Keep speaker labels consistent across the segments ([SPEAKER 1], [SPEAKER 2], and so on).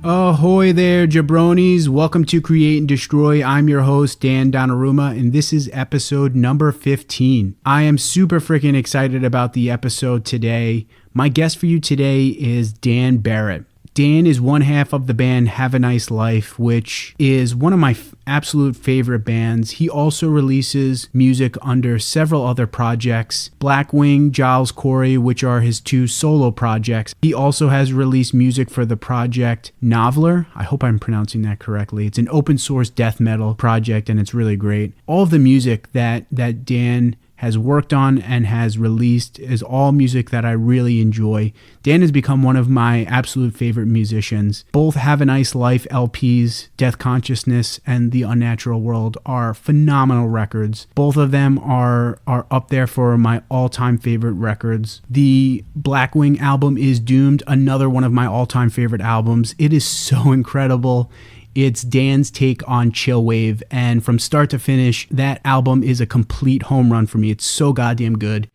[SPEAKER 1] Ahoy there, jabronis. Welcome to Create and Destroy. I'm your host, Dan Donnarumma, and this is episode number 15. I am super freaking excited about the episode today. My guest for you today is Dan Barrett. Dan is one half of the band Have a Nice Life, which is one of my absolute favorite bands. He also releases music under several other projects, Blackwing, Giles Corey, which are his two solo projects. He also has released music for the project Nahvalr. I hope I'm pronouncing that correctly. It's an open source death metal project and it's really great. All of the music that Dan has worked on and has released is all music that I really enjoy. Dan has become one of my absolute favorite musicians. Both Have a Nice Life LPs, Deathconsciousness and The Unnatural World, are phenomenal records. Both of them are up there for my all-time favorite records. The Blackwing album is Doomed, another one of my all-time favorite albums. It is so incredible. It's Dan's take on Chillwave, and from start to finish, that album is a complete home run for me. It's so goddamn good.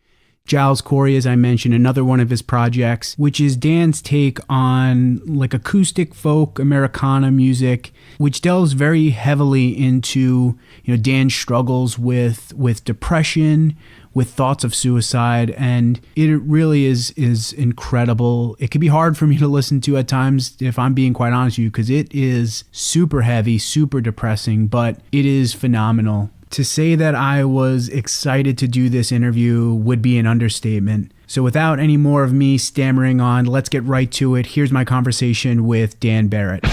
[SPEAKER 1] Giles Corey, as I mentioned, another one of his projects, which is Dan's take on like acoustic folk Americana music, which delves very heavily into, Dan's struggles with depression, with thoughts of suicide, and it really is incredible. It can be hard for me to listen to at times, if I'm being quite honest with you, because it is super heavy, super depressing, but it is phenomenal. To say that I was excited to do this interview would be an understatement. So without any more of me stammering on, let's get right to it. Here's my conversation with Dan Barrett.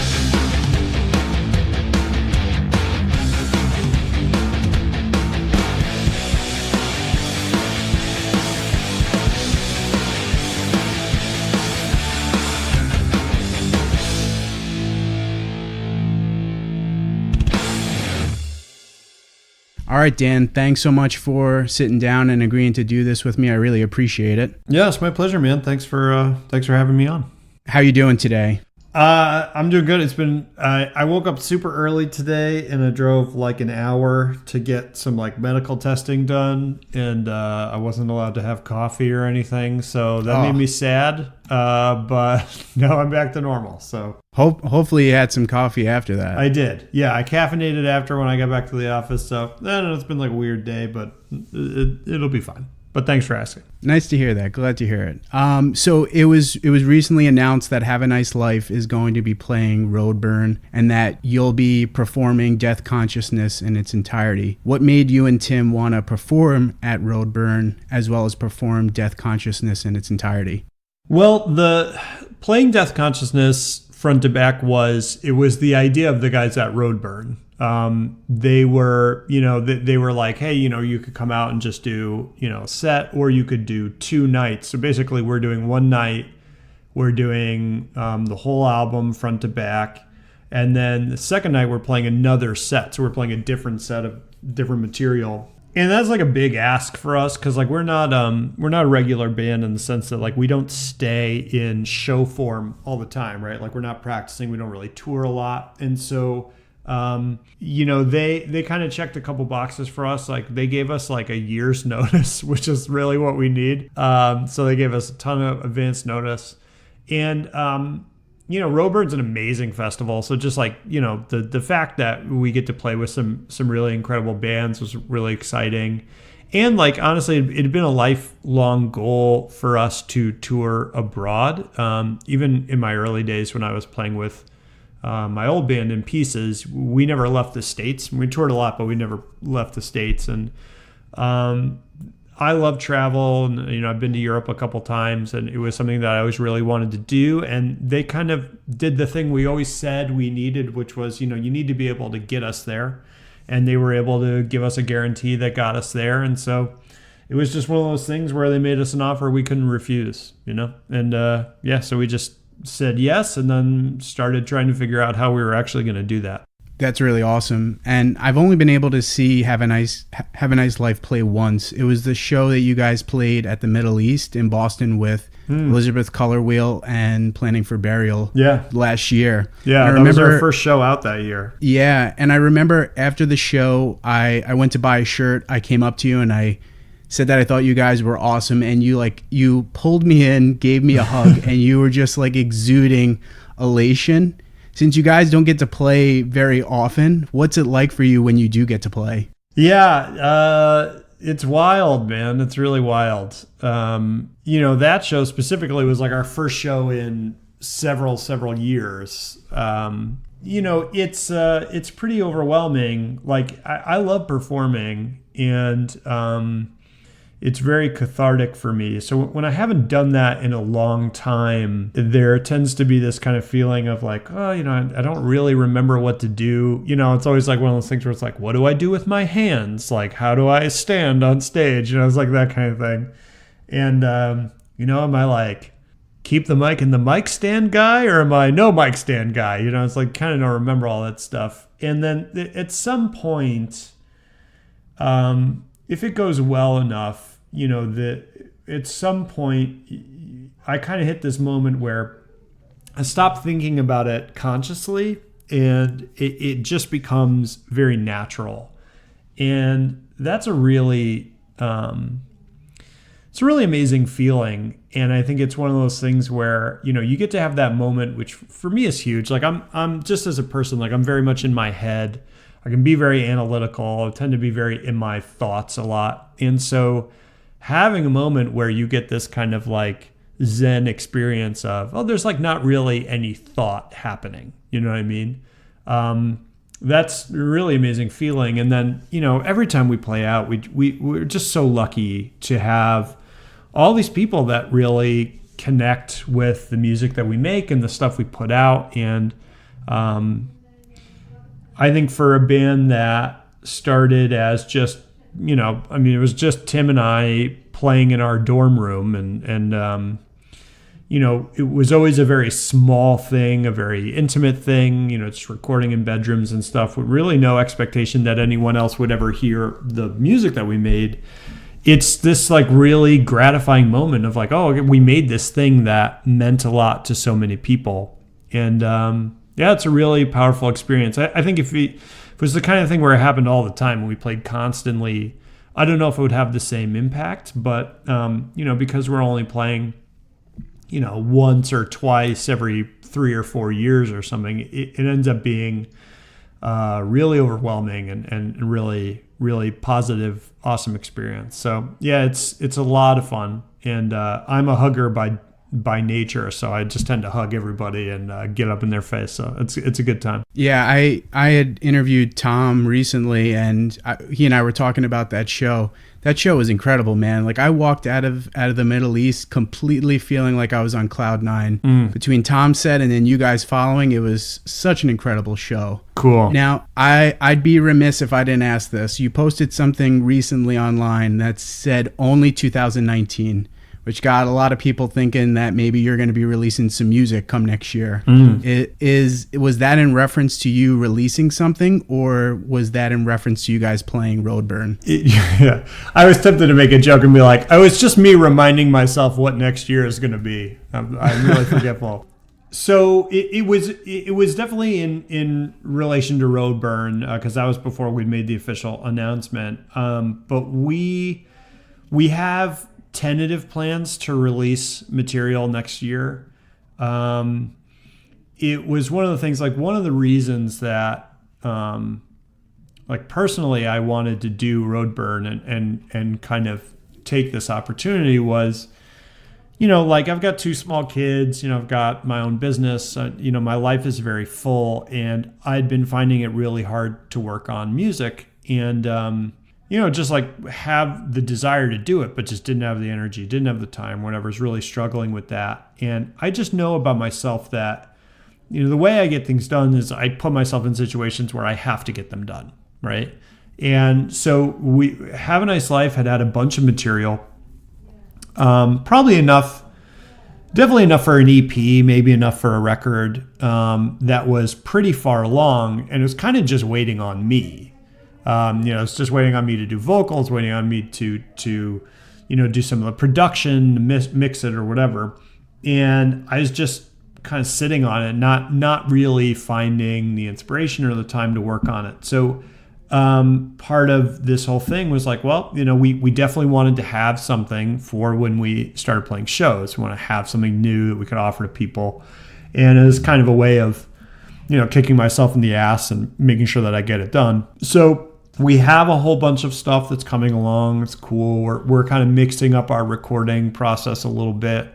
[SPEAKER 1] All right, Dan, thanks so much for sitting down and agreeing to do this with me. I really appreciate it.
[SPEAKER 2] Yeah, it's my pleasure, man. Thanks for having me on.
[SPEAKER 1] How you doing today?
[SPEAKER 2] I'm doing good. It's been I woke up super early today and I drove like an hour to get some like medical testing done, and I wasn't allowed to have coffee or anything, so that made me sad. But now I'm back to normal. So
[SPEAKER 1] hopefully you had some coffee after that.
[SPEAKER 2] I did. Yeah, I caffeinated after when I got back to the office. So I don't know, it's been like a weird day, but it'll be fine. But thanks for asking.
[SPEAKER 1] Nice to hear that. Glad to hear it. So it was recently announced that Have a Nice Life is going to be playing RoadBurn and that you'll be performing Deathconsciousness in its entirety. What made you and Tim want to perform at RoadBurn as well as perform Deathconsciousness in its entirety?
[SPEAKER 2] Well, the playing Deathconsciousness front to back was the idea of the guys at RoadBurn. They were, they were like, hey, you could come out and just do, a set, or you could do 2 nights. So basically we're doing one night, we're doing the whole album front to back. And then the second night we're playing another set. So we're playing a different set of different material. And that's like a big ask for us, because like we're not a regular band in the sense that like we don't stay in show form all the time, right? Like we're not practicing, we don't really tour a lot. And so they kind of checked a couple boxes for us. Like they gave us like a year's notice, which is really what we need. So they gave us a ton of advance notice, and RoadBurn's an amazing festival. So just like, the fact that we get to play with some really incredible bands was really exciting. And like, honestly, it had been a lifelong goal for us to tour abroad. Even in my early days when I was playing with my old band In Pieces, we never left the States. We toured a lot, but we never left the States. And I love travel, and I've been to Europe a couple times, and it was something that I always really wanted to do. And they kind of did the thing we always said we needed, which was, you need to be able to get us there. And they were able to give us a guarantee that got us there. And so it was just one of those things where they made us an offer we couldn't refuse, And so we just said yes, and then started trying to figure out how we were actually going to do that.
[SPEAKER 1] That's really awesome. And I've only been able to see Have a Nice Life play once. It was the show that you guys played at the Middle East in Boston with Elizabeth Color Wheel and Planning for Burial last year.
[SPEAKER 2] Yeah, that was our first show out that year.
[SPEAKER 1] Yeah, and I remember after the show, I went to buy a shirt. I came up to you and I said that I thought you guys were awesome, and you pulled me in, gave me a hug, and you were just like exuding elation since you guys don't get to play very often, what's it like for you when you do get to play?
[SPEAKER 2] Yeah, it's wild, man. It's really wild. That show specifically was like our first show in several years. It's pretty overwhelming. Like I love performing, and it's very cathartic for me. So when I haven't done that in a long time, there tends to be this kind of feeling of like, oh, I don't really remember what to do. It's always like one of those things where it's like, what do I do with my hands? Like, how do I stand on stage? It's like that kind of thing. And, am I like, keep the mic in the mic stand guy, or am I no mic stand guy? It's like kind of don't remember all that stuff. And then at some point, if it goes well enough, at some point I kind of hit this moment where I stop thinking about it consciously, and it just becomes very natural. And that's a really it's a really amazing feeling. And I think it's one of those things where, you get to have that moment, which for me is huge. Like I'm just as a person, like I'm very much in my head. I can be very analytical. I tend to be very in my thoughts a lot. And so having a moment where you get this kind of like Zen experience of, oh, there's like not really any thought happening. You know what I mean? That's a really amazing feeling. And then, every time we play out, we're just so lucky to have all these people that really connect with the music that we make and the stuff we put out. And I think for a band that started as just, it was just Tim and I playing in our dorm room, and it was always a very small thing, a very intimate thing, just recording in bedrooms and stuff, with really no expectation that anyone else would ever hear the music that we made. It's this like really gratifying moment of like, oh, we made this thing that meant a lot to so many people. And it's a really powerful experience. I think if it was the kind of thing where it happened all the time and we played constantly, I don't know if it would have the same impact, but because we're only playing once or twice every 3 or 4 years or something, it ends up being really overwhelming and really, really positive, awesome experience. So yeah, it's a lot of fun, and I'm a hugger by nature, so I just tend to hug everybody and get up in their face. So it's a good time.
[SPEAKER 1] Yeah, I had interviewed Tom recently, and he and I were talking about that show. That show was incredible, man. Like I walked out of the Middle East completely feeling like I was on cloud nine. Between Tom's set and then you guys following, it was such an incredible show.
[SPEAKER 2] Cool.
[SPEAKER 1] Now, I'd be remiss if I didn't ask this. You posted something recently online that said only 2019, which got a lot of people thinking that maybe you're going to be releasing some music come next year. Was that in reference to you releasing something, or was that in reference to you guys playing RoadBurn?
[SPEAKER 2] Yeah, I was tempted to make a joke and be like, oh, it's just me reminding myself what next year is going to be. I'm really forgetful. So it was definitely in relation to RoadBurn, because that was before we'd made the official announcement. But we have tentative plans to release material next year. It was one of the things, like one of the reasons that like personally I wanted to do RoadBurn and kind of take this opportunity was, like I've got 2 small kids, I've got my own business, my life is very full, and I'd been finding it really hard to work on music, and just like have the desire to do it, but just didn't have the energy, didn't have the time, whatever, was really struggling with that. And I just know about myself that, the way I get things done is I put myself in situations where I have to get them done, right? And so we Have a Nice Life had a bunch of material, probably enough, definitely enough for an EP, maybe enough for a record, that was pretty far along, and it was kind of just waiting on me. It's just waiting on me to do vocals, waiting on me to do some of the production, mix it or whatever. And I was just kind of sitting on it, not really finding the inspiration or the time to work on it. So part of this whole thing was like, well, we definitely wanted to have something for when we started playing shows. We want to have something new that we could offer to people. And it was kind of a way of, kicking myself in the ass and making sure that I get it done. So we have a whole bunch of stuff that's coming along. It's cool. We're kind of mixing up our recording process a little bit.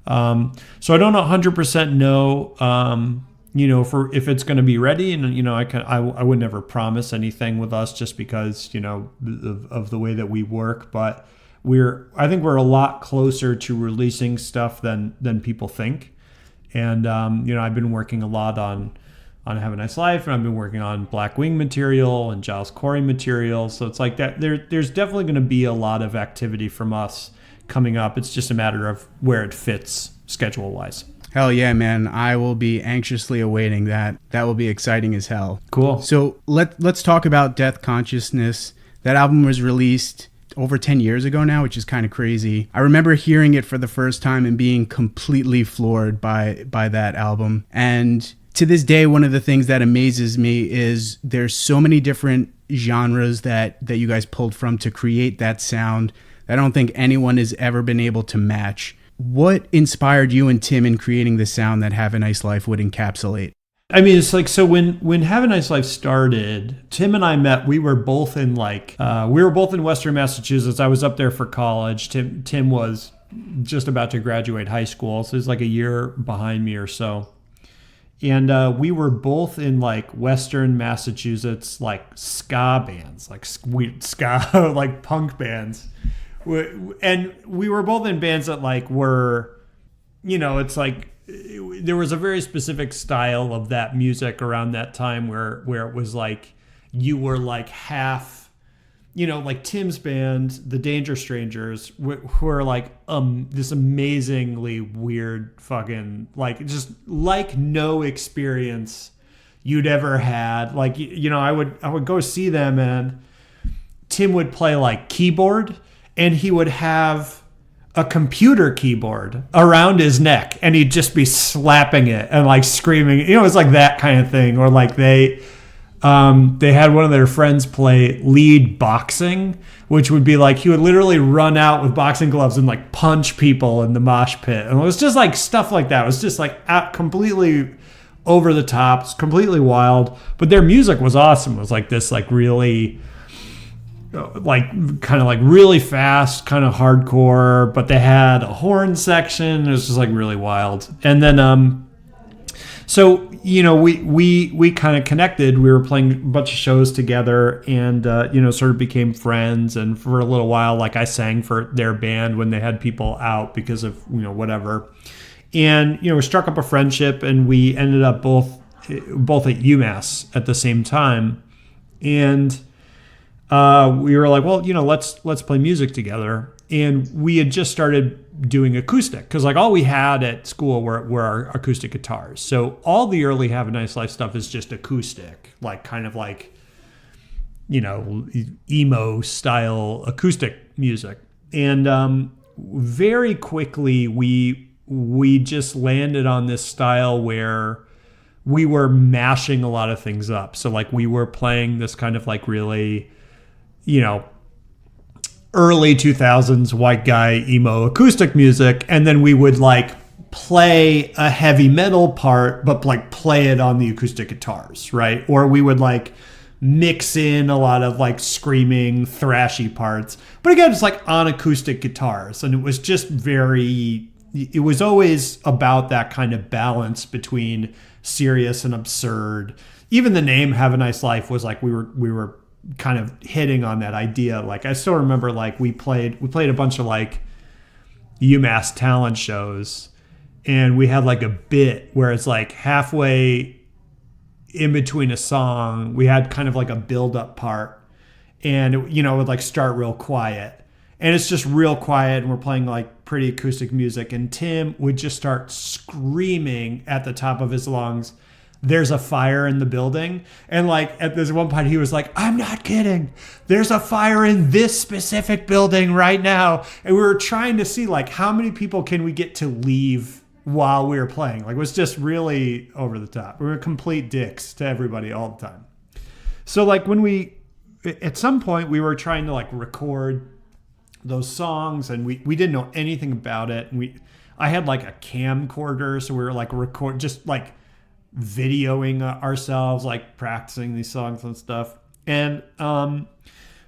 [SPEAKER 2] So I don't 100% know, for if it's going to be ready, and I would never promise anything with us just because of the way that we work. But I think we're a lot closer to releasing stuff than people think. And I've been working a lot on Have a Nice Life, and I've been working on Black Wing material and Giles Corey material. So it's like that. There's definitely going to be a lot of activity from us coming up. It's just a matter of where it fits schedule wise.
[SPEAKER 1] Hell yeah, man. I will be anxiously awaiting that. That will be exciting as hell.
[SPEAKER 2] Cool.
[SPEAKER 1] So let's talk about Deathconsciousness. That album was released over 10 years ago now, which is kind of crazy. I remember hearing it for the first time and being completely floored by that album. And to this day, one of the things that amazes me is there's so many different genres that you guys pulled from to create that sound that I don't think anyone has ever been able to match. What inspired you and Tim in creating the sound that Have a Nice Life would encapsulate?
[SPEAKER 2] I mean, it's like, so when Have a Nice Life started, Tim and I met. We were both in Western Massachusetts. I was up there for college. Tim was just about to graduate high school, so he's like a year behind me or so. And we were both in like Western Massachusetts, like ska bands, like sweet ska, like punk bands. And we were both in bands that like were, it's like there was a very specific style of that music around that time where it was like you were like half, like Tim's band, the Danger Strangers, who are like this amazingly weird fucking like just like no experience you'd ever had. Like I would go see them, and Tim would play like keyboard. And he would have a computer keyboard around his neck, and he'd just be slapping it and like screaming. It was like that kind of thing. Or like they had one of their friends play lead boxing, which would be like he would literally run out with boxing gloves and like punch people in the mosh pit. And it was just like stuff like that. It was just like completely over the top. It's completely wild. But their music was awesome. It was like this like really like kind of like really fast, kind of hardcore, but they had a horn section. It was just like really wild. And then so we kind of connected. We were playing a bunch of shows together, and sort of became friends. And for a little while, like I sang for their band when they had people out because of whatever. And we struck up a friendship, and we ended up both at UMass at the same time. And we were like, well, let's play music together. And we had just started doing acoustic because like all we had at school were our acoustic guitars. So all the early Have a Nice Life stuff is just acoustic, like kind of like, emo style acoustic music. And very quickly we just landed on this style where we were mashing a lot of things up. So like we were playing this kind of like really, early 2000s white guy emo acoustic music, and then we would like play a heavy metal part but like play it on the acoustic guitars, right? Or we would like mix in a lot of like screaming thrashy parts, but again it's like on acoustic guitars. And it was just it was always about that kind of balance between serious and absurd. Even the name Have a Nice Life was like we were kind of hitting on that idea. Like I still remember like we played a bunch of like UMass talent shows, and we had like a bit where it's like halfway in between a song we had kind of like a build up part, and it would like start real quiet, and it's just real quiet, and we're playing like pretty acoustic music, and Tim would just start screaming at the top of his lungs, "There's a fire in the building." And like at this one point he was like, "I'm not kidding. There's a fire in this specific building right now." And we were trying to see like how many people can we get to leave while we were playing. Like it was just really over the top. We were complete dicks to everybody all the time. So like when at some point we were trying to like record those songs, and we didn't know anything about it. And I had like a camcorder, so we were like just like videoing ourselves, like practicing these songs and stuff. And,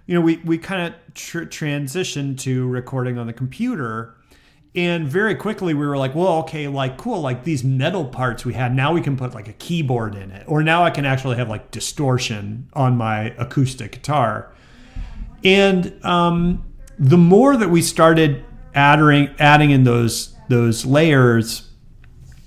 [SPEAKER 2] we kind of transitioned to recording on the computer. And very quickly we were like, well, okay, like cool, like these metal parts we had, now we can put like a keyboard in it. Or now I can actually have like distortion on my acoustic guitar. And the more that we started adding in those layers,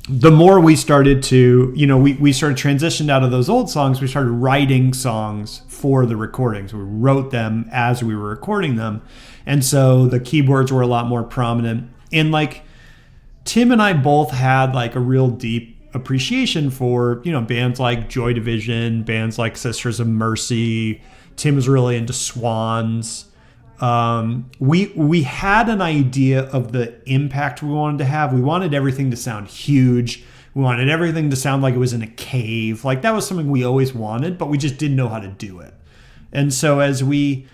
[SPEAKER 2] the more we started to, we started transitioned out of those old songs. We started writing songs for the recordings. We wrote them as we were recording them. And so the keyboards were a lot more prominent. And like Tim and I both had like a real deep appreciation for, bands like Joy Division, bands like Sisters of Mercy. Tim was really into Swans. We had an idea of the impact we wanted to have. We wanted everything to sound huge. We wanted everything to sound like it was in a cave. Like that was something we always wanted, but we just didn't know how to do it. And so as we,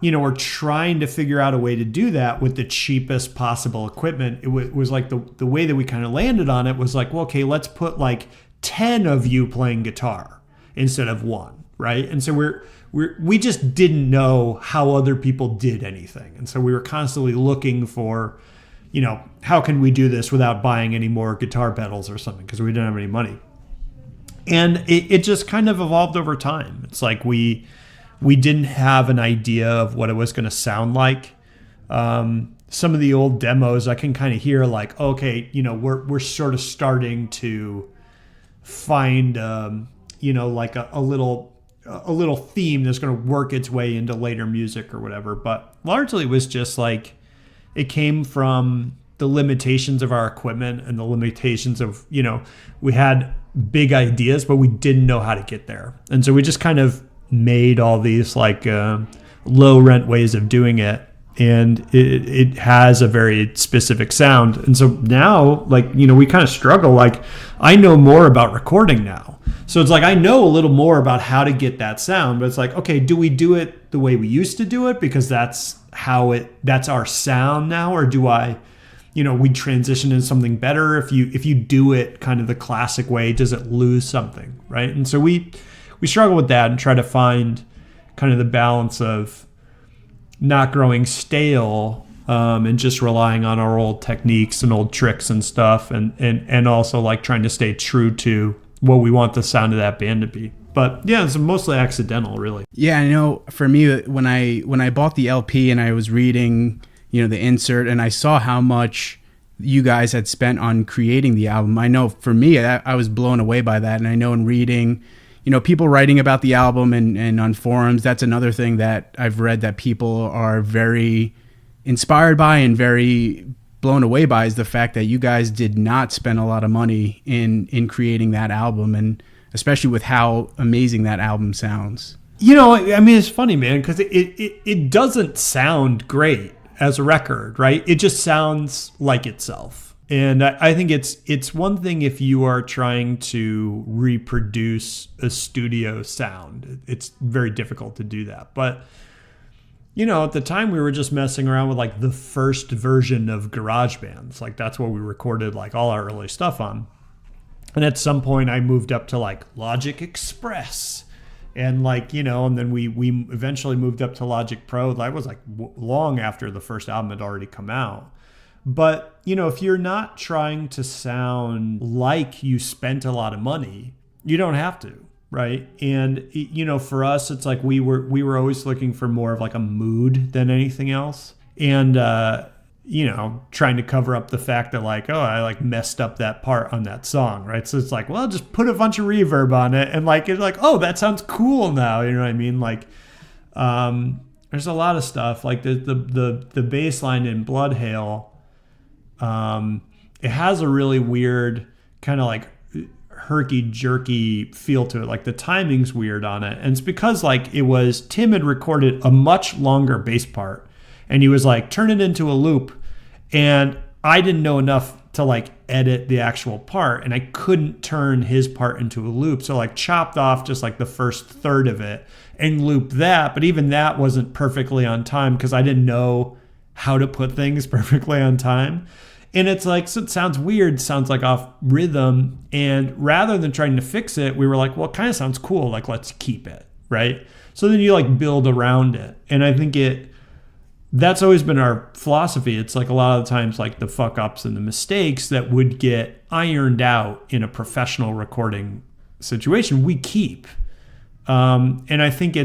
[SPEAKER 2] were trying to figure out a way to do that with the cheapest possible equipment, it was like the way that we kind of landed on it was like, well, okay, let's put like 10 of you playing guitar instead of one, right? And so we just didn't know how other people did anything. And so we were constantly looking for, how can we do this without buying any more guitar pedals or something, because we didn't have any money. And it just kind of evolved over time. It's like we didn't have an idea of what it was going to sound like. Some of the old demos I can kind of hear like, okay, we're sort of starting to find, like a little theme that's going to work its way into later music or whatever. But largely it was just like, it came from the limitations of our equipment and the limitations of, we had big ideas, but we didn't know how to get there. And so we just kind of made all these like low rent ways of doing it. And it has a very specific sound. And so now, like, we kind of struggle. Like, I know more about recording now. So it's like, I know a little more about how to get that sound, but it's like, okay, do we do it the way we used to do it? Because that's our sound now. Or do we transition into something better? If you do it kind of the classic way, does it lose something? Right. And so we struggle with that and try to find kind of the balance of not growing stale and just relying on our old techniques and old tricks and stuff, and also like trying to stay true to what we want the sound of that band to be. But yeah, it's mostly accidental, really.
[SPEAKER 1] Yeah, I know. For me, when I bought the LP and I was reading, the insert, and I saw how much you guys had spent on creating the album, I know for me, I was blown away by that. And I know in reading, people writing about the album and on forums, that's another thing that I've read that people are very inspired by and very blown away by, is the fact that you guys did not spend a lot of money in creating that album, and especially with how amazing that album sounds.
[SPEAKER 2] It's funny, man, because it doesn't sound great as a record, right? It just sounds like itself. And I think it's one thing if you are trying to reproduce a studio sound. It's very difficult to do that. But, at the time we were just messing around with like the first version of GarageBand. Like that's what we recorded like all our early stuff on. And at some point I moved up to like Logic Express. And like, and then we eventually moved up to Logic Pro. That was like long after the first album had already come out. But, if you're not trying to sound like you spent a lot of money, you don't have to, right? And, for us, it's like we were always looking for more of like a mood than anything else. And, trying to cover up the fact that like, oh, I like messed up that part on that song, right? So it's like, well, just put a bunch of reverb on it. And like, it's like, oh, that sounds cool now. You know what I mean? Like, there's a lot of stuff like the bass line in Blood Hail. It has a really weird kind of like herky-jerky feel to it. Like the timing's weird on it. And it's because like Tim had recorded a much longer bass part and he was like, turn it into a loop. And I didn't know enough to like edit the actual part, and I couldn't turn his part into a loop. So like chopped off just like the first third of it and looped that. But even that wasn't perfectly on time because I didn't know how to put things perfectly on time. And it's like, so it sounds weird, sounds like off rhythm. And rather than trying to fix it, we were like, well, it kind of sounds cool. Like, let's keep it, right? So then you like build around it. And I think that's always been our philosophy. It's like a lot of the times, like the fuck ups and the mistakes that would get ironed out in a professional recording situation, we keep. And I think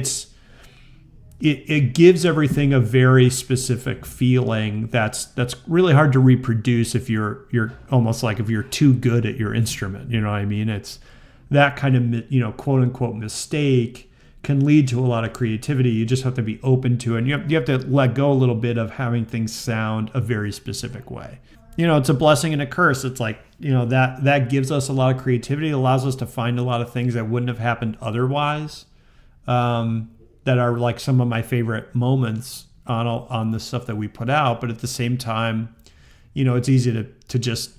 [SPEAKER 2] it gives everything a very specific feeling that's really hard to reproduce if you're almost like if you're too good at your instrument. You know what I mean? It's that kind of, you know, quote unquote mistake can lead to a lot of creativity. You just have to be open to it. And you have to let go a little bit of having things sound a very specific way. You know, it's a blessing and a curse. It's like, you know, that gives us a lot of creativity. It allows us to find a lot of things that wouldn't have happened otherwise, that are like some of my favorite moments on the stuff that we put out. But at the same time, you know, it's easy to just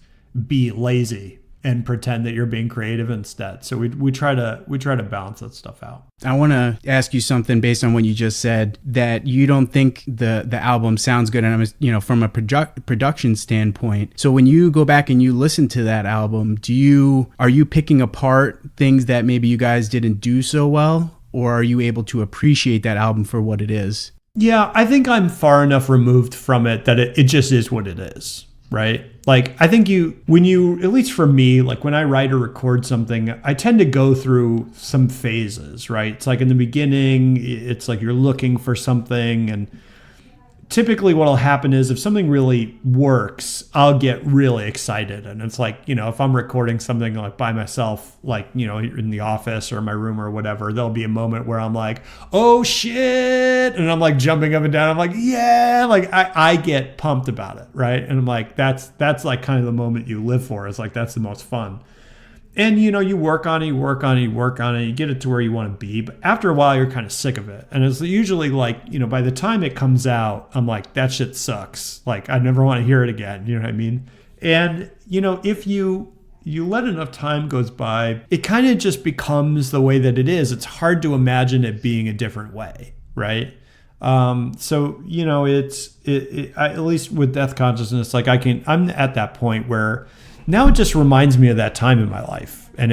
[SPEAKER 2] be lazy and pretend that you're being creative instead. So we try to balance that stuff out.
[SPEAKER 1] I want to ask you something based on what you just said, that you don't think the album sounds good, and I'm, you know, from a production standpoint. So when you go back and you listen to that album, are you picking apart things that maybe you guys didn't do so well, or are you able to appreciate that album for what it is?
[SPEAKER 2] Yeah, I think I'm far enough removed from it that it just is what it is. Right? Like, I think when you, at least for me, like when I write or record something, I tend to go through some phases, right? It's like in the beginning, it's like you're looking for something, and typically what'll happen is if something really works, I'll get really excited. And it's like, you know, if I'm recording something like by myself, like, you know, in the office or in my room or whatever, there'll be a moment where I'm like, oh shit. And I'm like jumping up and down. I'm like, yeah, like I get pumped about it. Right. And I'm like, that's like kind of the moment you live for. It's like, that's the most fun. And, you know, you work on it, you get it to where you want to be. But after a while, you're kind of sick of it. And it's usually like, you know, by the time it comes out, I'm like, that shit sucks. Like, I never want to hear it again. You know what I mean? And, you know, if you let enough time goes by, it kind of just becomes the way that it is. It's hard to imagine it being a different way, right? So, you know, at least with Deathconsciousness, like I'm at that point where now it just reminds me of that time in my life. And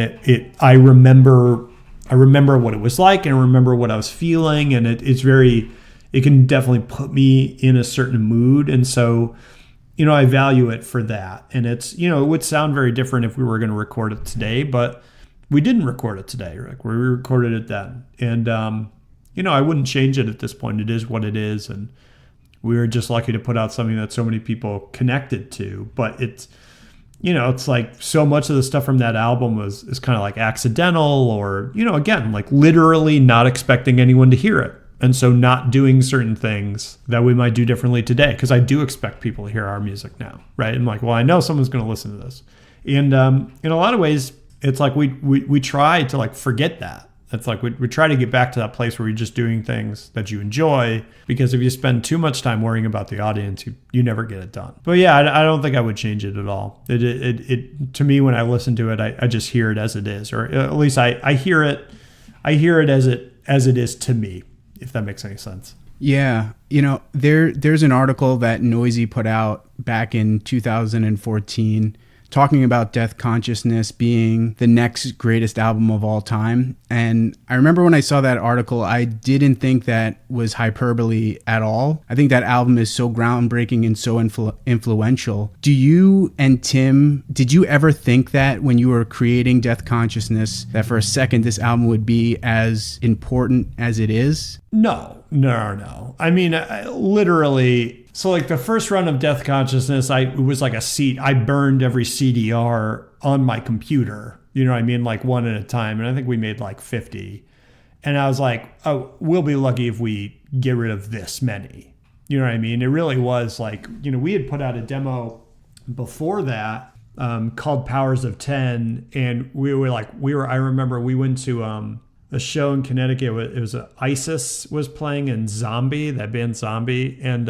[SPEAKER 2] I remember what it was like, and I remember what I was feeling. And it can definitely put me in a certain mood. And so, you know, I value it for that. And it's, you know, it would sound very different if we were going to record it today, but we didn't record it today. Like, we recorded it then. And, you know, I wouldn't change it at this point. It is what it is. And we were just lucky to put out something that so many people connected to. But it's, you know, it's like so much of the stuff from that album is kind of like accidental, or, you know, again, like literally not expecting anyone to hear it. And so not doing certain things that we might do differently today, because I do expect people to hear our music now, right? And like, well, I know someone's going to listen to this. And in a lot of ways, it's like we try to like forget that. It's like we try to get back to that place where you're just doing things that you enjoy, because if you spend too much time worrying about the audience, you never get it done. But yeah, I don't think I would change it at all. It to me, when I listen to it, I just hear it as it is, or at least I hear it as it is to me, if that makes any sense.
[SPEAKER 1] Yeah. You know, there's an article that Noisy put out back in 2014 talking about Deathconsciousness being the next greatest album of all time. And I remember when I saw that article, I didn't think that was hyperbole at all. I think that album is so groundbreaking and so influential. Do you and Tim, did you ever think that when you were creating Deathconsciousness, that for a second this album would be as important as it is?
[SPEAKER 2] No. I mean, literally... So like the first run of Deathconsciousness, it was like I burned every CDR on my computer, you know what I mean? Like one at a time. And I think we made like 50. And I was like, oh, we'll be lucky if we get rid of this many. You know what I mean? It really was like, you know, we had put out a demo before that called Powers of 10. And I remember we went to a show in Connecticut. It was ISIS was playing in Zombie, that band Zombie. And,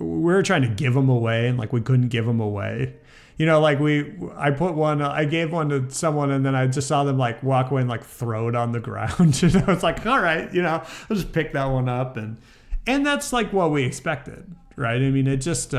[SPEAKER 2] we were trying to give them away, and like we couldn't give them away. You know, like I gave one to someone, and then I just saw them like walk away and like throw it on the ground. You know, it's like, all right, you know, I'll just pick that one up, and that's like what we expected, right? I mean, it just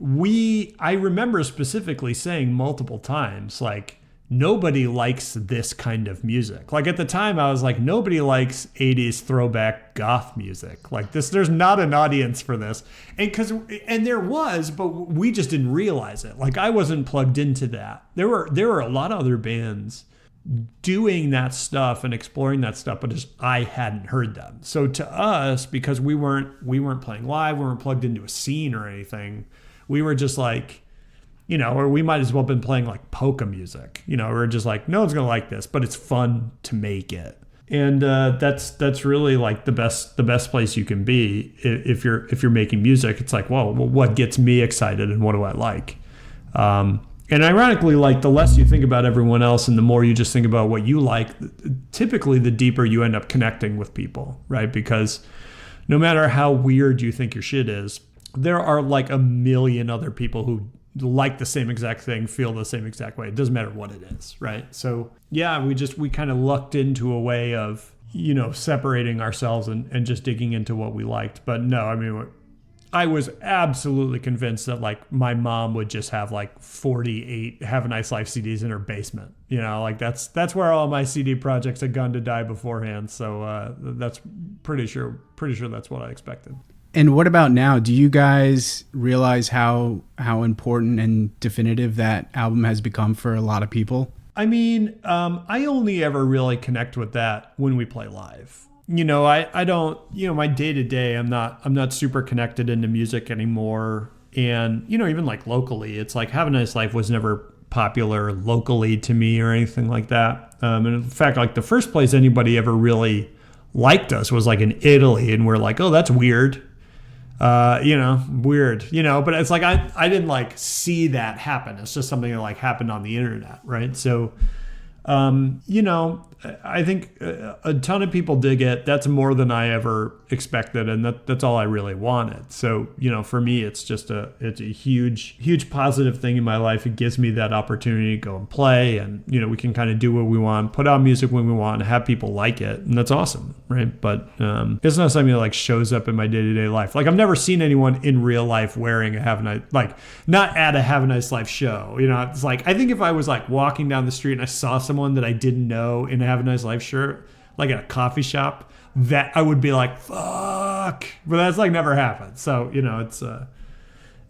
[SPEAKER 2] I remember specifically saying multiple times, like, nobody likes this kind of music. Like at the time I was like, nobody likes 80s throwback goth music. Like this, there's not an audience for this. And there was, but we just didn't realize it. Like I wasn't plugged into that. There were a lot of other bands doing that stuff and exploring that stuff, but just I hadn't heard them. So to us, because we weren't playing live, we weren't plugged into a scene or anything, we were just like, or we might as well have been playing like polka music. We're just like, no one's gonna like this, but it's fun to make it. And that's really like the best place you can be if you're making music. It's like, well, what gets me excited and what do I like? And ironically, like the less you think about everyone else and the more you just think about what you like, typically the deeper you end up connecting with people, right? Because no matter how weird you think your shit is, there are like a million other people who like the same exact thing, feel the same exact way. It doesn't matter what it is, right? So yeah, we kind of lucked into a way of, separating ourselves and just digging into what we liked. But no, I mean, I was absolutely convinced that like my mom would just have like 48 Have a Nice Life CDs in her basement. Like that's where all my CD projects had gone to die beforehand. So that's pretty sure that's what I expected.
[SPEAKER 1] And what about now? Do you guys realize how important and definitive that album has become for a lot of people?
[SPEAKER 2] I mean, I only ever really connect with that when we play live. I don't, my day to day, I'm not super connected into music anymore. And, even like locally, it's like Have a Nice Life was never popular locally to me or anything like that. And in fact, like the first place anybody ever really liked us was like in Italy. And we're like, oh, that's weird. Weird, but it's like, I didn't like see that happen. It's just something that like happened on the internet. Right. So, I think a ton of people dig it. That's more than I ever expected. And that's all I really wanted. So, for me, it's just it's a huge positive thing in my life. It gives me that opportunity to go and play and, we can kind of do what we want, put out music when we want and have people like it. And that's awesome. Right. But, it's not something that like shows up in my day-to-day life. Like I've never seen anyone in real life wearing not at a Have a Nice Life show. It's like, I think if I was like walking down the street and I saw someone that I didn't know in a Have a Nice Life shirt, like at a coffee shop, that I would be like, fuck. But that's like never happened. So,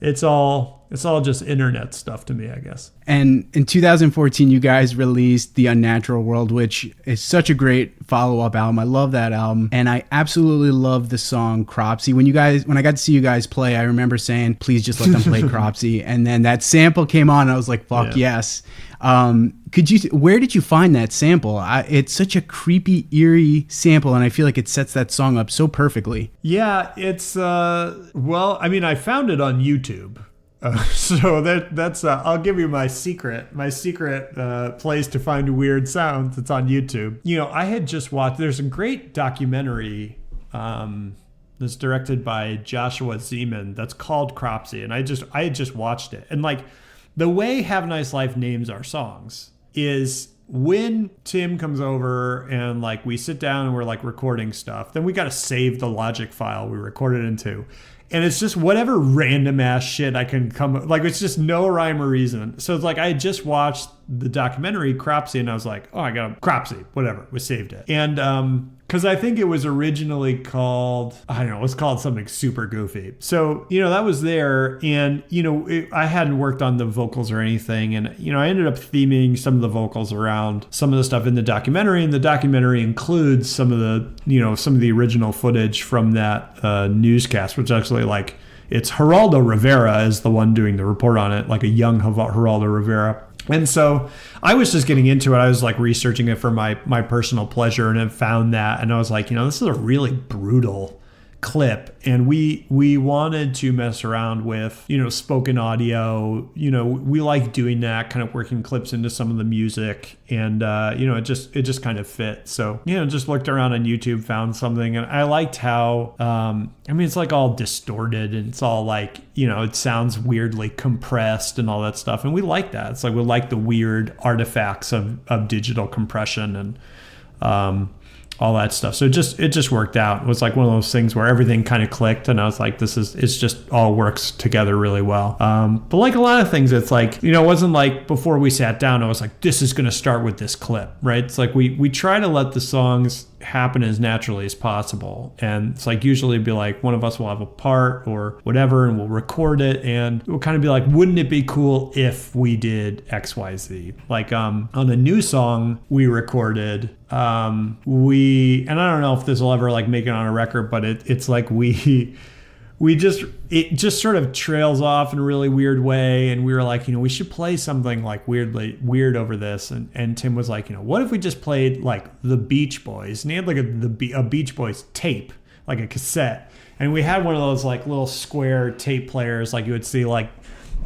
[SPEAKER 2] it's all just internet stuff to me, I guess.
[SPEAKER 1] And in 2014, you guys released The Unnatural World, which is such a great follow-up album. I love that album. And I absolutely love the song Cropsy. When I got to see you guys play, I remember saying, please just let them play Cropsy. And then that sample came on and I was like, fuck yes. Where did you find that sample? It's such a creepy, eerie sample, and I feel like it sets that song up so perfectly.
[SPEAKER 2] Yeah, it's I found it on YouTube. So that's I'll give you my secret place to find weird sounds. It's on YouTube. I had just watched, there's a great documentary that's directed by Joshua Zeman that's called Cropsy, and I had just watched it. And like the way Have a Nice Life names our songs is when Tim comes over and like we sit down and we're like recording stuff, then we got to save the Logic file we recorded into. And it's just whatever random ass shit I can come, like it's just no rhyme or reason. So it's like I had just watched the documentary Cropsy and I was like, oh, I got Cropsy, whatever, we saved it. And because I think it was originally called, I don't know, it was called something super goofy. So, that was there. And, I hadn't worked on the vocals or anything. And, I ended up theming some of the vocals around some of the stuff in the documentary. And the documentary includes some of the original footage from that newscast, which actually like, it's Geraldo Rivera is the one doing the report on it, like a young Geraldo Rivera. And so I was just getting into it. I was like researching it for my personal pleasure and I found that. And I was like, this is a really brutal clip. And we wanted to mess around with, spoken audio. We like doing that, kind of working clips into some of the music. And, it just kind of fit. So, just looked around on YouTube, found something. And I liked how, it's like all distorted and it's all like, it sounds weirdly compressed and all that stuff. And we like that. It's like we like the weird artifacts of digital compression. And all that stuff. So it just worked out. It was like one of those things where everything kind of clicked, and I was like, it's just all works together really well. But like a lot of things, it's like, it wasn't like before we sat down, I was like, this is going to start with this clip, right? It's like we try to let the songs happen as naturally as possible. And it's like usually be like one of us will have a part or whatever, and we'll record it, and we'll kind of be like, wouldn't it be cool if we did XYZ? Like on a new song we recorded, and I don't know if this will ever like make it on a record, but it's like it just sort of trails off in a really weird way, and we were like, we should play something like weird over this, and Tim was like, what if we just played like the Beach Boys, and he had like a Beach Boys tape, like a cassette, and we had one of those like little square tape players like you would see, like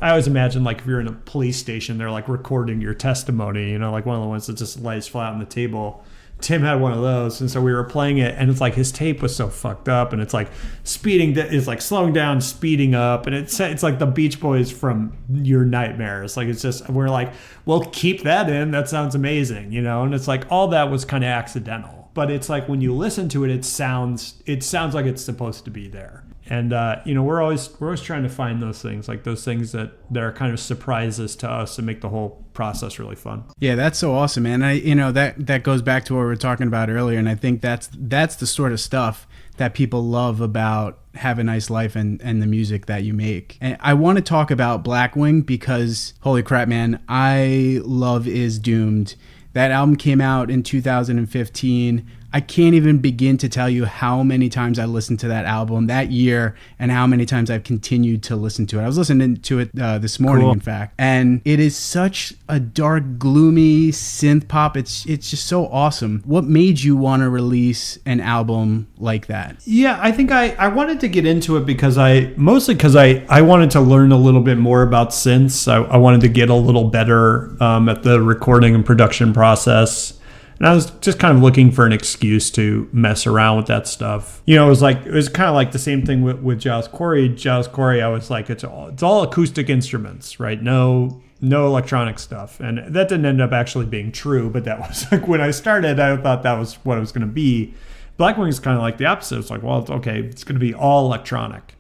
[SPEAKER 2] I always imagine like if you're in a police station, they're like recording your testimony, like one of the ones that just lays flat on the table. Tim had one of those, and so we were playing it, and it's like his tape was so fucked up, and it's like it's like slowing down, speeding up, and it's like the Beach Boys from your nightmares. Like it's just, we're like, well, keep that in. That sounds amazing, and it's like all that was kind of accidental, but it's like when you listen to it, it sounds like it's supposed to be there. And we're always trying to find those things that are kind of surprises to us and make the whole process really fun.
[SPEAKER 1] Yeah, that's so awesome, man. That goes back to what we were talking about earlier, and I think that's the sort of stuff that people love about Have a Nice Life and the music that you make. And I want to talk about Blackwing because holy crap, man, I love Is Doomed. That album came out in 2015. I can't even begin to tell you how many times I listened to that album that year and how many times I've continued to listen to it. I was listening to it this morning, in fact. And it is such a dark, gloomy synth pop. It's just so awesome. What made you want to release an album like that?
[SPEAKER 2] Yeah, I think I wanted to get into it because I wanted to learn a little bit more about synths. I wanted to get a little better at the recording and production process. And I was just kind of looking for an excuse to mess around with that stuff. It was kind of like the same thing with Giles Corey. Giles Corey, I was like, it's all acoustic instruments, right? No electronic stuff. And that didn't end up actually being true, but that was like when I started, I thought that was what it was going to be. Blackwing is kind of like the opposite. It's like, well, it's okay, it's going to be all electronic.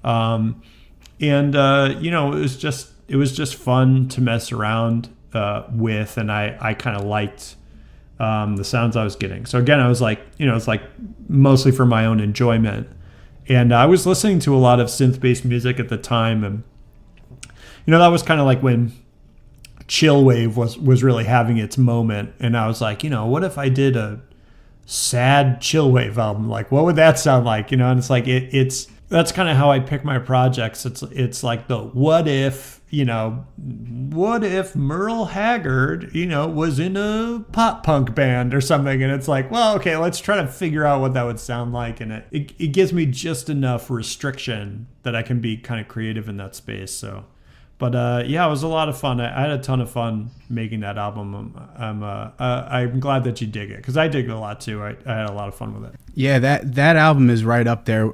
[SPEAKER 2] It was just fun to mess around with, and I kind of liked the sounds I was getting. So again, I was like, it's like mostly for my own enjoyment. And I was listening to a lot of synth-based music at the time. And, that was kind of like when chillwave was really having its moment. And I was like, what if I did a sad chillwave album? Like, what would that sound like? And it's like, that's kind of how I pick my projects. It's like the what if Merle Haggard, was in a pop punk band or something. And it's like, well, okay, let's try to figure out what that would sound like. And it gives me just enough restriction that I can be kind of creative in that space. So, but it was a lot of fun. I had a ton of fun making that album. I'm glad that you dig it because I dig it a lot too. I had a lot of fun with it.
[SPEAKER 1] Yeah, that album is right up there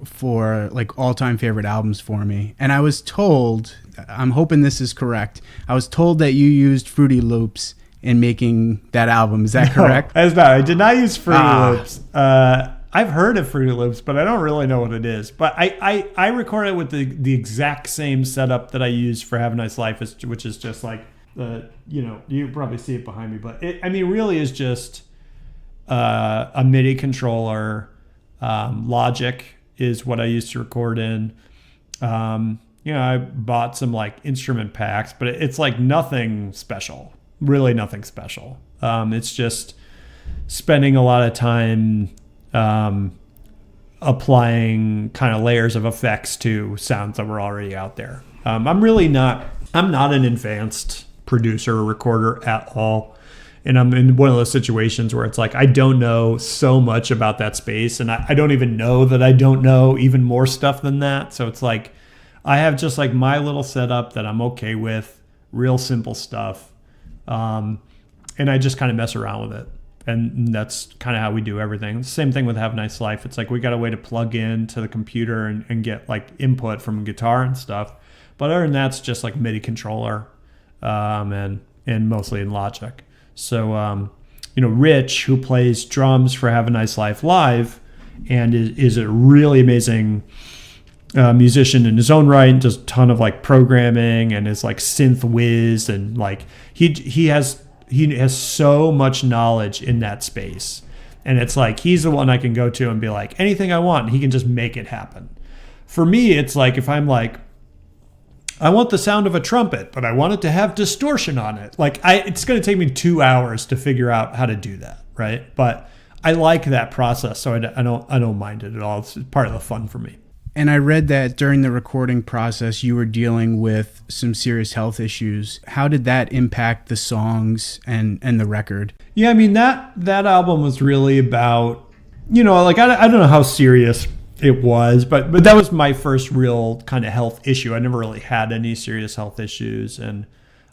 [SPEAKER 1] for like all-time favorite albums for me. And I was told, I'm hoping this is correct, I was told that you used Fruity Loops in making that album. Is that correct?
[SPEAKER 2] No, that's not. I did not use Fruity Loops. I've heard of Fruity Loops, but I don't really know what it is. But I record it with the exact same setup that I use for Have a Nice Life, which is just like, you probably see it behind me, but it really is just a MIDI controller. Logic is what I used to record in. I bought some like instrument packs, but it's like nothing special, really nothing special. It's just spending a lot of time applying kind of layers of effects to sounds that were already out there. I'm not an advanced producer or recorder at all. And I'm in one of those situations where it's like, I don't know so much about that space. And I don't even know that I don't know even more stuff than that. So it's like, I have just like my little setup that I'm okay with, real simple stuff. And I just kind of mess around with it. And that's kind of how we do everything. Same thing with Have a Nice Life. It's like we got a way to plug in to the computer and get like input from guitar and stuff. But other than that, it's just like MIDI controller and mostly in Logic. So, Rich, who plays drums for Have a Nice Life Live and is a really amazing musician in his own right, and does a ton of like programming and is like synth whiz, and like he has so much knowledge in that space. And it's like, he's the one I can go to and be like, anything I want, and he can just make it happen. For me, it's like, if I'm like, I want the sound of a trumpet, but I want it to have distortion on it. Like it's going to take me 2 hours to figure out how to do that. Right. But I like that process. So I don't mind it at all. It's part of the fun for me.
[SPEAKER 1] And I read that during the recording process, you were dealing with some serious health issues. How did that impact the songs and the record?
[SPEAKER 2] Yeah, I mean, that album was really about, like, I don't know how serious it was, but that was my first real kind of health issue. I never really had any serious health issues, and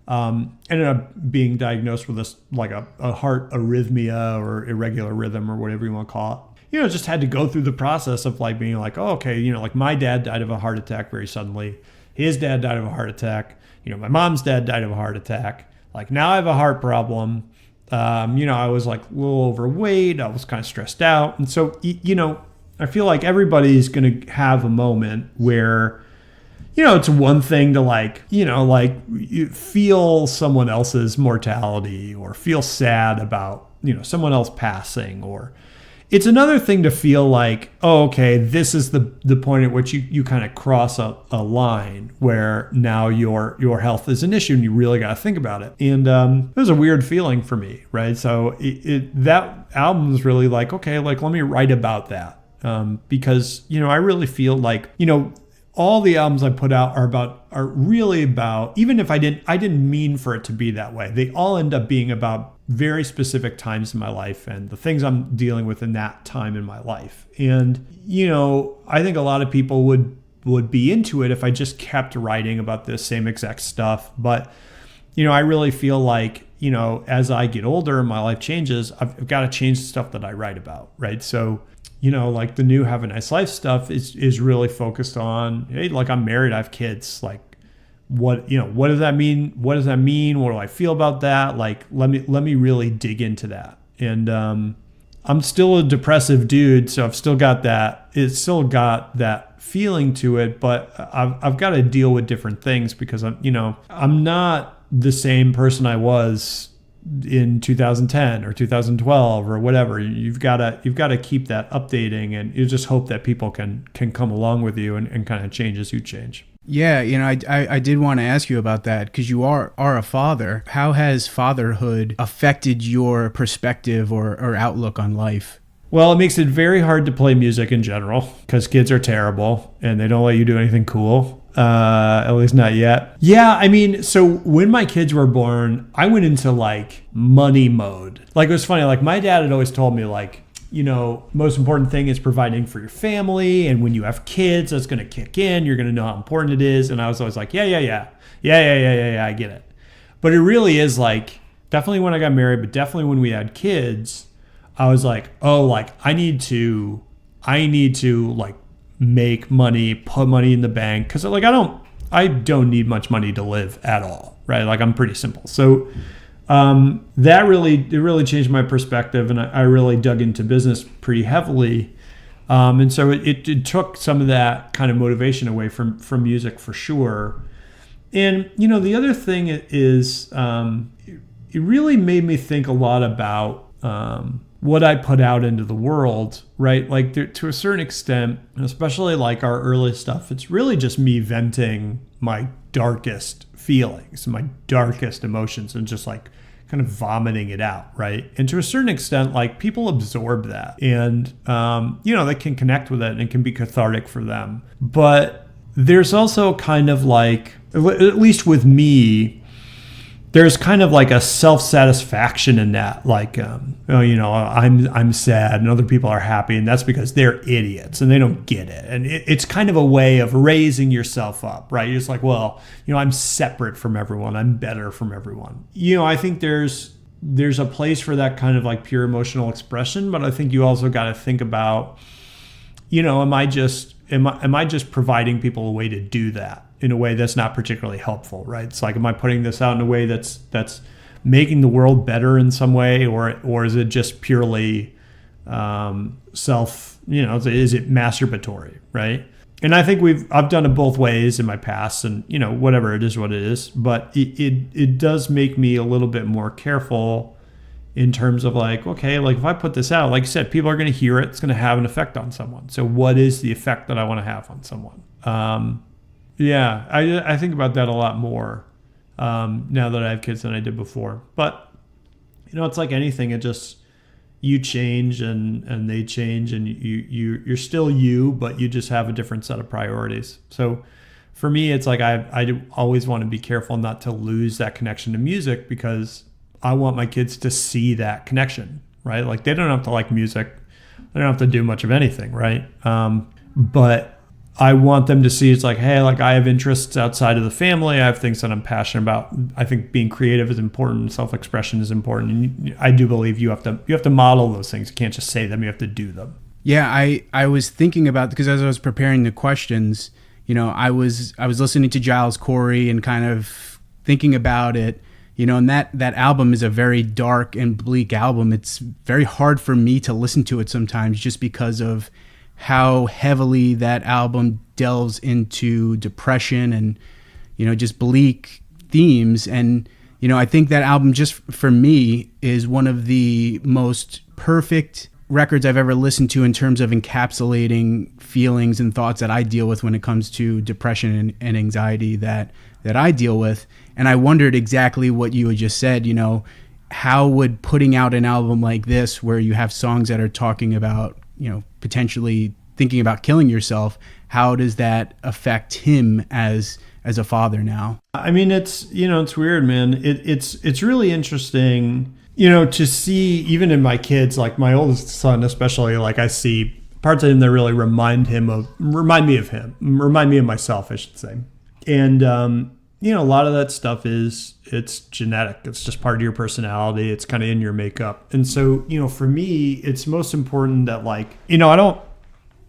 [SPEAKER 2] ended up being diagnosed with this, like a heart arrhythmia or irregular rhythm or whatever you want to call it. Just had to go through the process of like being like, oh, okay, like my dad died of a heart attack very suddenly. His dad died of a heart attack. My mom's dad died of a heart attack. Like, now I have a heart problem. I was like a little overweight. I was kind of stressed out. And so, I feel like everybody's going to have a moment where, it's one thing to like, you feel someone else's mortality or feel sad about, someone else passing, or it's another thing to feel like, oh, okay, this is the point at which you kind of cross a line where now your health is an issue and you really got to think about it. And it was a weird feeling for me, right? So that album is really like, okay, like, let me write about that. Because, I really feel like, all the albums I put out are really about, even if I didn't mean for it to be that way, they all end up being about very specific times in my life and the things I'm dealing with in that time in my life. And, I think a lot of people would be into it if I just kept writing about the same exact stuff. But, I really feel like, as I get older and my life changes, I've got to change the stuff that I write about, right? So, like the new Have a Nice Life stuff is really focused on, hey, like, I'm married, I have kids, like, what does that mean? What does that mean? What do I feel about that? Like, let me really dig into that. And I'm still a depressive dude, so I've still got that. It's still got that feeling to it, but I've got to deal with different things because I'm not the same person I was in 2010 or 2012 or whatever. You've got to keep that updating, and you just hope that people can come along with you and kind of change as you change.
[SPEAKER 1] Yeah, I did want to ask you about that because you are a father. How has fatherhood affected your perspective or outlook on life?
[SPEAKER 2] Well, it makes it very hard to play music in general because kids are terrible and they don't let you do anything cool. At least not yet. Yeah, I mean, so when my kids were born, I went into like money mode. Like, it was funny. Like, my dad had always told me, like, most important thing is providing for your family. And when you have kids, that's going to kick in. You're going to know how important it is. And I was always like, yeah, I get it. But it really is like, definitely when I got married, but definitely when we had kids, I was like, oh, like, I need to like make money, put money in the bank. Cause like, I don't need much money to live at all. Right. Like, I'm pretty simple. So, it really changed my perspective, and I really dug into business pretty heavily. And so it took some of that kind of motivation away from music for sure. And, the other thing is, it really made me think a lot about, what I put out into the world, right? Like, to a certain extent, especially like our early stuff, it's really just me venting my darkest feelings, my darkest emotions, and just like kind of vomiting it out, right? And to a certain extent, like, people absorb that, and they can connect with it, and it can be cathartic for them. But there's also kind of like, at least with me, there's kind of like a self-satisfaction in that, like, I'm sad and other people are happy, and that's because they're idiots and they don't get it. And it's kind of a way of raising yourself up, right? You're just like, well, I'm separate from everyone. I'm better from everyone. I think there's a place for that kind of like pure emotional expression, but I think you also got to think about, am I just providing people a way to do that in a way that's not particularly helpful, right? It's like, am I putting this out in a way that's making the world better in some way, or is it just purely self, is it masturbatory, right? And I think I've done it both ways in my past, and whatever, it is what it is. But it does make me a little bit more careful in terms of like, okay, like if I put this out, like you said, people are going to hear it. It's going to have an effect on someone. So what is the effect that I want to have on someone? I think about that a lot more now that I have kids than I did before. But it's like anything. It just, you change and they change, and you're still you, but you just have a different set of priorities. So for me, it's like I always want to be careful not to lose that connection to music, because I want my kids to see that connection, right? Like they don't have to like music. They don't have to do much of anything, right? But I want them to see it's like, hey, like I have interests outside of the family. I have things that I'm passionate about. I think being creative is important. Self-expression is important. And I do believe you have to model those things. You can't just say them. You have to do them.
[SPEAKER 1] Yeah, I was thinking about, because as I was preparing the questions, I was listening to Giles Corey and kind of thinking about it. And that album is a very dark and bleak album. It's very hard for me to listen to it sometimes, just because of how heavily that album delves into depression and, just bleak themes. And, I think that album, just for me, is one of the most perfect records I've ever listened to in terms of encapsulating feelings and thoughts that I deal with when it comes to depression and anxiety that I deal with. And I wondered exactly what you had just said, how would putting out an album like this, where you have songs that are talking about, potentially thinking about killing yourself, how does that affect him as a father now?
[SPEAKER 2] I mean, it's weird, man. It's really interesting, to see, even in my kids, like my oldest son especially, like I see parts of him that really remind me of myself, I should say. And a lot of that stuff it's genetic. It's just part of your personality. It's kind of in your makeup. And so, for me, it's most important that like,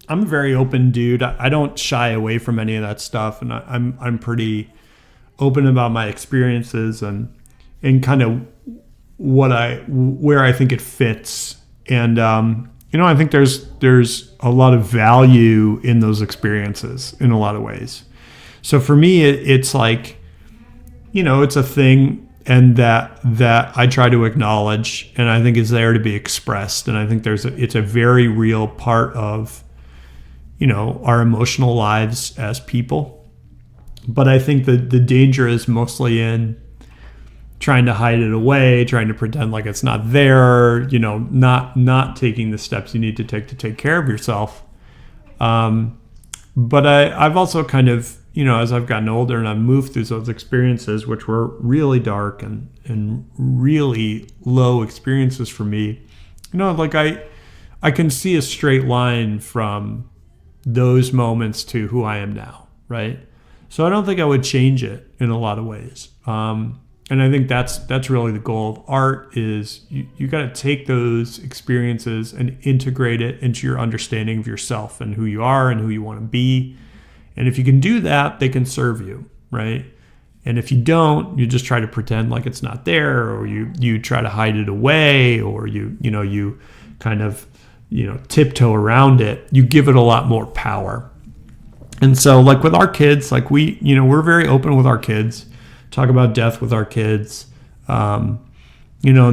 [SPEAKER 2] I'm a very open dude. I don't shy away from any of that stuff. And I'm pretty open about my experiences and kind of where I think it fits. And, I think there's a lot of value in those experiences in a lot of ways. So for me, it's like, it's a thing, and that I try to acknowledge, and I think is there to be expressed. And I think it's a very real part of, our emotional lives as people. But I think the danger is mostly in trying to hide it away, trying to pretend like it's not there, not taking the steps you need to take care of yourself. But I've also kind of, as I've gotten older and I've moved through those experiences, which were really dark and really low experiences for me, like I can see a straight line from those moments to who I am now, right? So I don't think I would change it in a lot of ways. And I think that's really the goal of art, is you got to take those experiences and integrate it into your understanding of yourself and who you are and who you want to be. And if you can do that, they can serve you, right? And if you don't, you just try to pretend like it's not there, or you try to hide it away, or you kind of tiptoe around it. You give it a lot more power. And so like with our kids, like we're very open with our kids, talk about death with our kids. And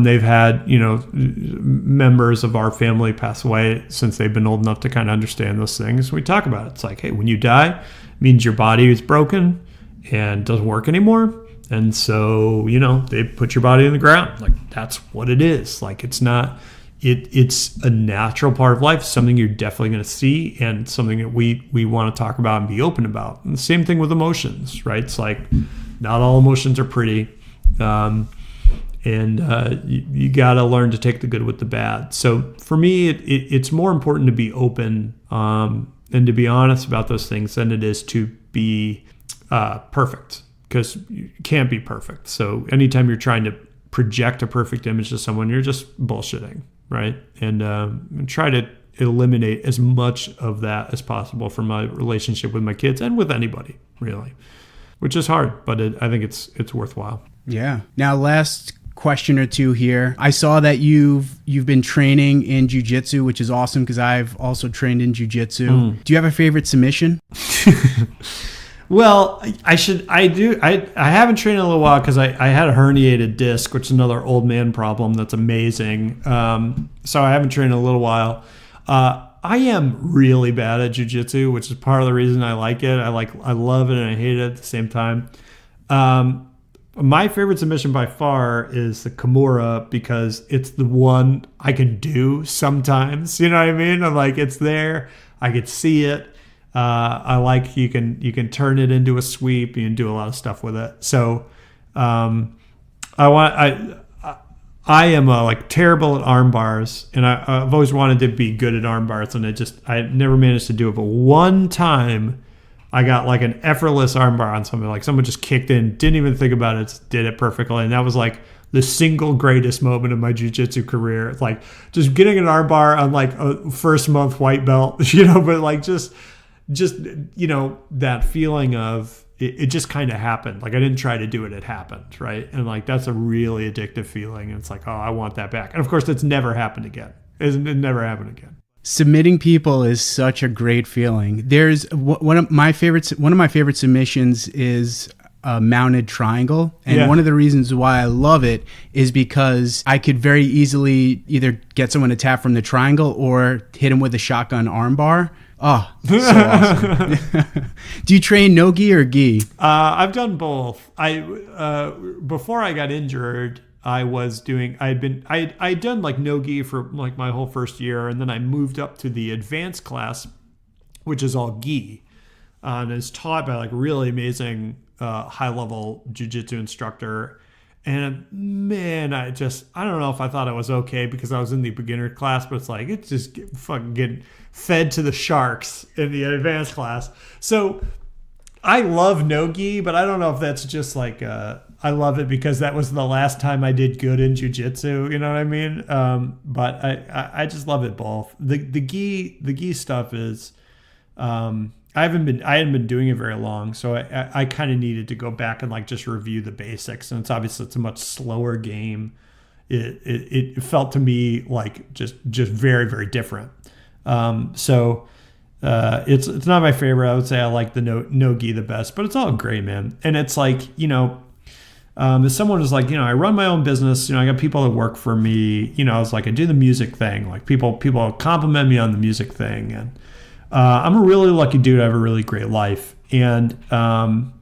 [SPEAKER 2] they've had, members of our family pass away since they've been old enough to kind of understand those things. We talk about it. It's like, hey, when you die, it means your body is broken and doesn't work anymore. And so, they put your body in the ground. Like, that's what it is. Like, it's not, it's a natural part of life, something you're definitely going to see, and something that we want to talk about and be open about. And the same thing with emotions, right? It's like, not all emotions are pretty. You got to learn to take the good with the bad. So for me, it's more important to be open and to be honest about those things than it is to be perfect, because you can't be perfect. So anytime you're trying to project a perfect image to someone, you're just bullshitting, right? And try to eliminate as much of that as possible from my relationship with my kids and with anybody, really, which is hard, but I think it's worthwhile.
[SPEAKER 1] Yeah. Now, last question or two here. I saw that you've been training in Jiu Jitsu, which is awesome because I've also trained in Jiu Jitsu. Do you have a favorite submission?
[SPEAKER 2] Well, I haven't trained in a little while because I had a herniated disc, which is another old man problem that's amazing. So I haven't trained in a little while. I am really bad at jiu-jitsu, which is part of the reason I like it. I love it and I hate it at the same time. My favorite submission by far is the Kimura because it's the one I can do sometimes. You know what I mean? I'm like, it's there. I could see it. I like you can turn it into a sweep. You can do a lot of stuff with it. So I am like terrible at arm bars, and I've always wanted to be good at arm bars, and I never managed to do it. But one time I got like an effortless arm bar on something, like someone just kicked in, didn't even think about it, just did it perfectly, and that was like the single greatest moment of my jiu-jitsu career. It's like just getting an arm bar on like a first month white belt, but like just that feeling of it just kind of happened. Like I didn't try to do it, it happened, right? And like that's a really addictive feeling. And it's like, oh, I want that back. And of course, it's never happened again. It never happened again.
[SPEAKER 1] Submitting people is such a great feeling. There's one of my favorite submissions is a mounted triangle. And one of the reasons why I love it is because I could very easily either get someone to tap from the triangle or hit him with a shotgun arm bar. Oh, so awesome. Do you train no-gi or gi?
[SPEAKER 2] I've done both. Before I got injured, I'd done like no-gi for like my whole first year, and then I moved up to the advanced class, which is all gi, and it's taught by like really amazing high-level jiu-jitsu instructor. And man, I don't know if I thought it was okay because I was in the beginner class, but it's like, it's just fucking getting fed to the sharks in the advanced class. So I love no-gi, but I don't know if that's just like, I love it because that was the last time I did good in jiu-jitsu, you know what I mean? But I just love it both. The gi stuff is, I hadn't been doing it very long, so I kind of needed to go back and like just review the basics. And it's a much slower game. It felt to me like just very, very different. So it's not my favorite. I would say I like the no-gi the best, but it's all great, man. And it's like, if someone is like, I run my own business, I got people that work for me, I was like, I do the music thing. Like people compliment me on the music thing, and I'm a really lucky dude. I have a really great life. And I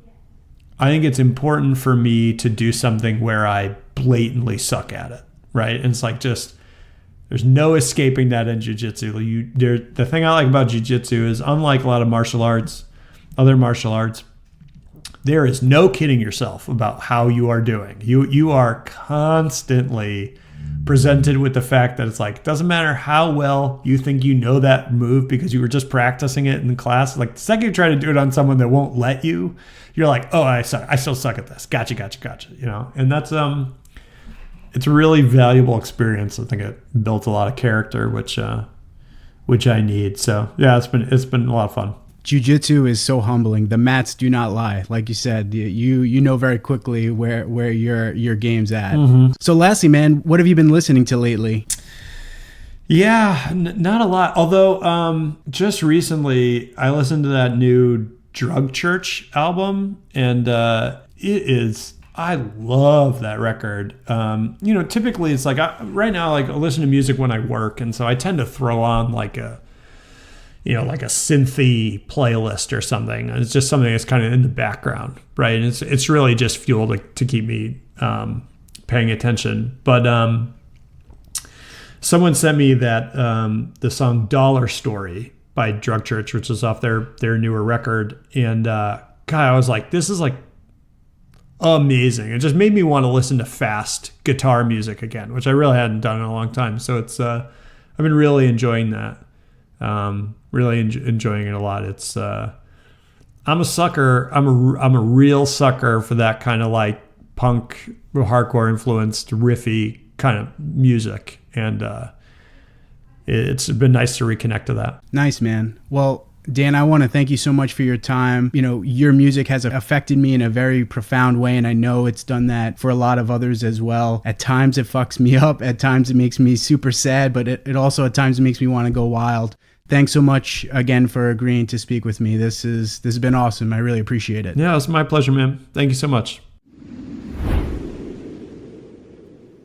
[SPEAKER 2] think it's important for me to do something where I blatantly suck at it, right? And it's like there's no escaping that in jiu-jitsu. The thing I like about jiu-jitsu is, unlike a lot of other martial arts, there is no kidding yourself about how you are doing. You are constantly presented with the fact that it's like, doesn't matter how well you think you know that move because you were just practicing it in class. Like the second you try to do it on someone that won't let you, you're like, oh, I suck. I still suck at this. Gotcha. And that's it's a really valuable experience. I think it built a lot of character, which I need. So yeah, it's been a lot of fun.
[SPEAKER 1] Jiu-jitsu is so humbling. The mats do not lie. Like you said, you know very quickly where your game's at. Mm-hmm. So lastly, man, what have you been listening to lately?
[SPEAKER 2] Yeah, not a lot. Although just recently I listened to that new Drug Church album, and it is, I love that record. Typically it's like right now, like I listen to music when I work, and so I tend to throw on like a synthy playlist or something. It's just something that's kind of in the background, right? And it's really just fuel to keep me paying attention. But someone sent me that the song "Dollar Story" by Drug Church, which is off their newer record, and God, I was like, this is like amazing. It just made me want to listen to fast guitar music again, which I really hadn't done in a long time. So it's I've been really enjoying that. Really enjoying it a lot. It's I'm a sucker. I'm a real sucker for that kind of like punk, hardcore influenced, riffy kind of music, and it's been nice to reconnect to that.
[SPEAKER 1] Nice, man. Well, Dan, I want to thank you so much for your time. You know, your music has affected me in a very profound way, and I know it's done that for a lot of others as well. At times it fucks me up. At times it makes me super sad, but it also at times makes me want to go wild. Thanks so much again for agreeing to speak with me. This has been awesome. I really appreciate it.
[SPEAKER 2] Yeah, it's my pleasure, man. Thank you so much.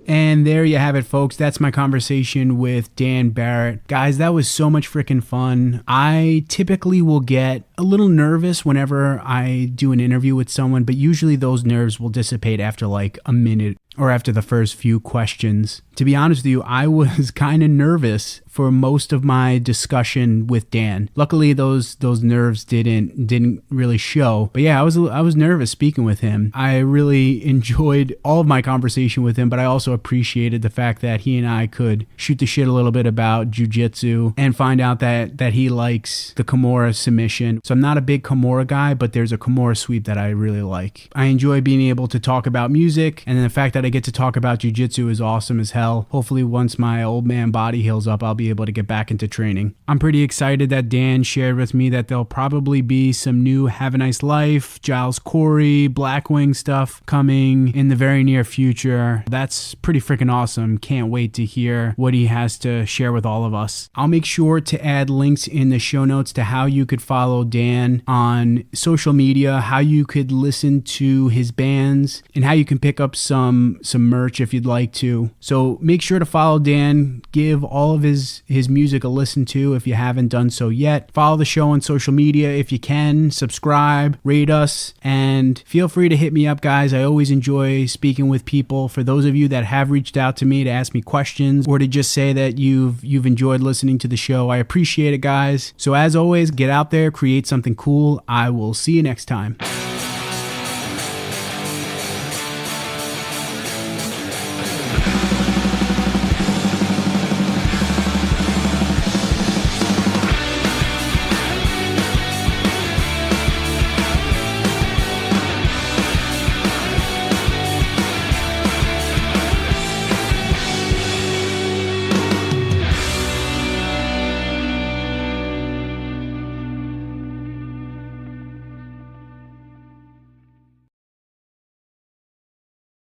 [SPEAKER 1] And there you have it, folks. That's my conversation with Dan Barrett. Guys, that was so much freaking fun. I typically will get a little nervous whenever I do an interview with someone, but usually those nerves will dissipate after like a minute or after the first few questions. To be honest with you, I was kind of nervous for most of my discussion with Dan. Luckily, those nerves didn't really show. But yeah, I was nervous speaking with him. I really enjoyed all of my conversation with him, but I also appreciated the fact that he and I could shoot the shit a little bit about Jiu Jitsu and find out that he likes the Kimura submission. So I'm not a big Kimura guy, but there's a Kimura sweep that I really like. I enjoy being able to talk about music, and then the fact that I get to talk about Jiu Jitsu is awesome as hell. Hopefully once my old man body heals up, I'll be able to get back into training. I'm pretty excited that Dan shared with me that there'll probably be some new Have a Nice Life, Giles Corey, Blackwing stuff coming in the very near future. That's pretty freaking awesome. Can't wait to hear what he has to share with all of us. I'll make sure to add links in the show notes to how you could follow Dan on social media, how you could listen to his bands, and how you can pick up some merch if you'd like to. So make sure to follow Dan. Give all of his music a listen to if you haven't done so yet. Follow the show on social media if you can. Subscribe, rate us, and feel free to hit me up, guys. I always enjoy speaking with people. For those of you that have reached out to me to ask me questions or to just say that you've enjoyed listening to the show, I appreciate it, guys. So as always, get out there, create something cool. I will see you next time.